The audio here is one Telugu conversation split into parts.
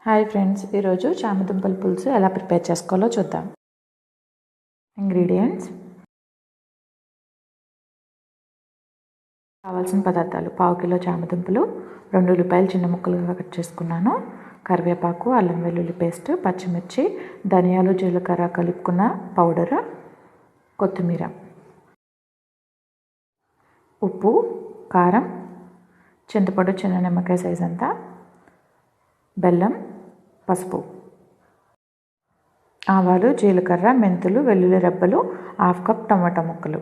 హాయ్ ఫ్రెండ్స్, ఈరోజు చామదుంపల పులుసు ఎలా ప్రిపేర్ చేసుకోవాలో చూద్దాం. ఇంగ్రీడియంట్స్: కావాల్సిన పదార్థాలు: 1/2 కిలో చామదుంపలు, 2 ఉల్లిపాయలు చిన్న ముక్కలుగా కట్ చేసుకున్నాను, కరివేపాకు, అల్లం వెల్లుల్లి పేస్ట్, పచ్చిమిర్చి, ధనియాలు జీలకర్ర కలుపుకున్న పౌడర్, కొత్తిమీర, ఉప్పు, కారం, చింతపండు చిన్న నిమ్మకాయ సైజ్ అంతా, బెల్లం, పసుపు, ఆవాలు, జీలకర్ర, మెంతులు, వెల్లుల్లి రెబ్బలు, 1/2 కప్ టమాటా ముక్కలు.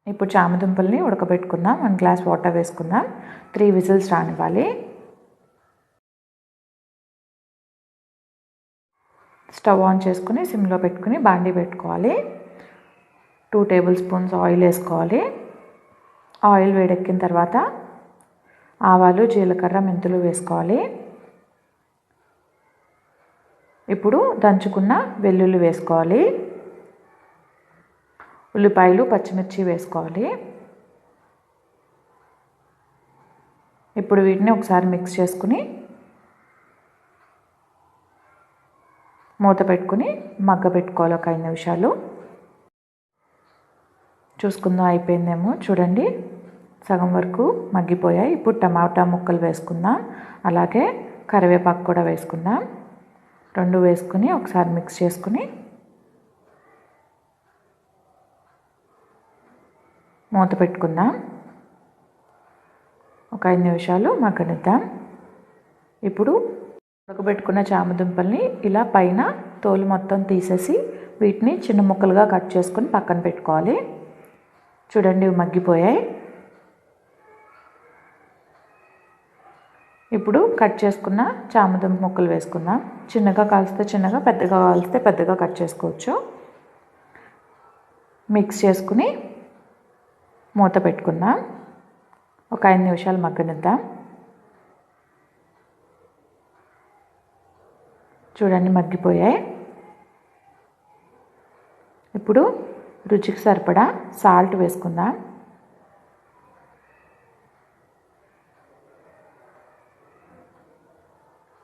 ఇప్పుడు చామదుంపల్ని ఉడకబెట్టుకుందాం. 1 గ్లాస్ వాటర్ వేసుకుందాం. 3 విజిల్స్ రానివ్వాలి. స్టవ్ ఆన్ చేసుకుని సిమ్లో పెట్టుకుని బాండీ పెట్టుకోవాలి. 2 టేబుల్ స్పూన్స్ ఆయిల్ వేసుకోవాలి. ఆయిల్ వేడెక్కిన తర్వాత ఆవాలు, జీలకర్ర, మెంతులు వేసుకోవాలి. ఇప్పుడు దంచుకున్న వెల్లుల్లి వేసుకోవాలి. ఉల్లిపాయలు, పచ్చిమిర్చి వేసుకోవాలి. ఇప్పుడు వీటిని ఒకసారి మిక్స్ చేసుకుని మూత పెట్టుకుని మగ్గబెట్టుకోవాలి 1 5 నిమిషాలు. చూసుకుందాం, అయిపోయిందేమో. చూడండి, సగం వరకు మగ్గిపోయాయి. ఇప్పుడు టమాటా ముక్కలు వేసుకుందాం. అలాగే కరివేపాకు కూడా వేసుకుందాం. 2 వేసుకుని ఒకసారి మిక్స్ చేసుకుని మూత పెట్టుకుందాం. 1 5 నిమిషాలు మగ్గనిద్దాం. ఇప్పుడు ఉడకబెట్టుకున్న చామదుంపల్ని ఇలా పైన తోలు మొత్తం తీసేసి వీటిని చిన్న ముక్కలుగా కట్ చేసుకుని పక్కన పెట్టుకోవాలి. చూడండి, ఇవి మగ్గిపోయాయి. ఇప్పుడు కట్ చేసుకున్న చామదుంప ముక్కలు వేసుకుందాం. చిన్నగా కాల్స్తే చిన్నగా, పెద్దగా కాల్స్తే పెద్దగా కట్ చేసుకోవచ్చు. మిక్స్ చేసుకుని మూత పెట్టుకుందాం. 1 5 నిమిషాలు మగ్గనిద్దాం. చూడండి, మగ్గిపోయాయి. ఇప్పుడు రుచికి సరిపడా సాల్ట్ వేసుకుందాం.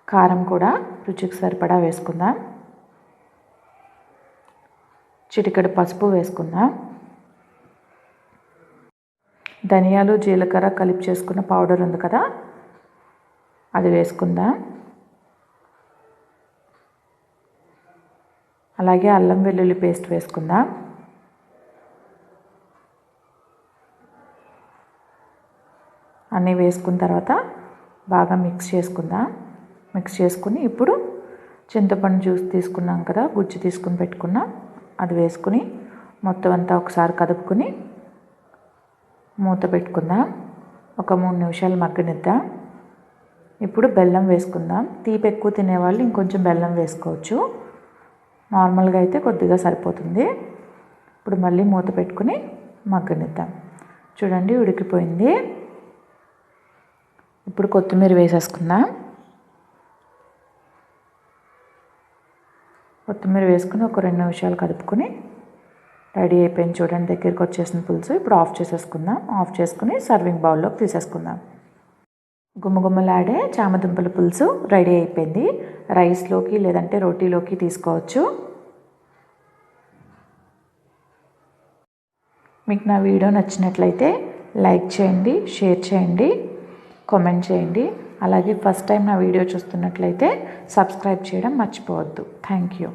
కారం కూడా రుచికి సరిపడా వేసుకుందాం. చిటికెడు పసుపు వేసుకుందాం. ధనియాలు జీలకర్ర కలిపి చేసుకున్న పౌడర్ ఉంది కదా, అది వేసుకుందాం. అలాగే అల్లం వెల్లుల్లి పేస్ట్ వేసుకుందాం. అన్నీ వేసుకున్న తర్వాత బాగా మిక్స్ చేసుకుందాం. మిక్స్ చేసుకుని ఇప్పుడు చింతపండు జ్యూస్ తీసుకున్నాం కదా, గుజ్జు తీసుకుని పెట్టుకున్నాం, అది వేసుకుని మొత్తం అంతా ఒకసారి కదుపుకుని మూత పెట్టుకుందాం. 1 3 నిమిషాలు మగ్గనిద్దాం. ఇప్పుడు బెల్లం వేసుకుందాం. తీపి ఎక్కువ తినేవాళ్ళు ఇంకొంచెం బెల్లం వేసుకోవచ్చు. నార్మల్గా అయితే కొద్దిగా సరిపోతుంది. ఇప్పుడు మళ్ళీ మూత పెట్టుకుని మగ్గనిద్దాం. చూడండి, ఉడికిపోయింది. ఇప్పుడు కొత్తిమీర వేసేసుకుందాం. కొత్తిమీర వేసుకుని 1 2 నిమిషాలు కలుపుకొని రెడీ అయిపోయింది. చూడండి, దగ్గరికి వచ్చేసిన పులుసు. ఇప్పుడు ఆఫ్ చేసేసుకుందాం. ఆఫ్ చేసుకుని సర్వింగ్ బౌల్లోకి తీసేసుకుందాం. గుమ్మగుమ్మలాడే చామదుంపల పులుసు రెడీ అయిపోయింది. రైస్లోకి లేదంటే రోటీలోకి తీసుకోవచ్చు. మీకు నా వీడియో నచ్చినట్లయితే లైక్ చేయండి, షేర్ చేయండి, కామెంట్ చేయండి. అలాగే ఫస్ట్ టైం నా వీడియో చూస్తున్నట్లయితే సబ్స్క్రైబ్ చేయడం మర్చిపోవద్దు. Thank you.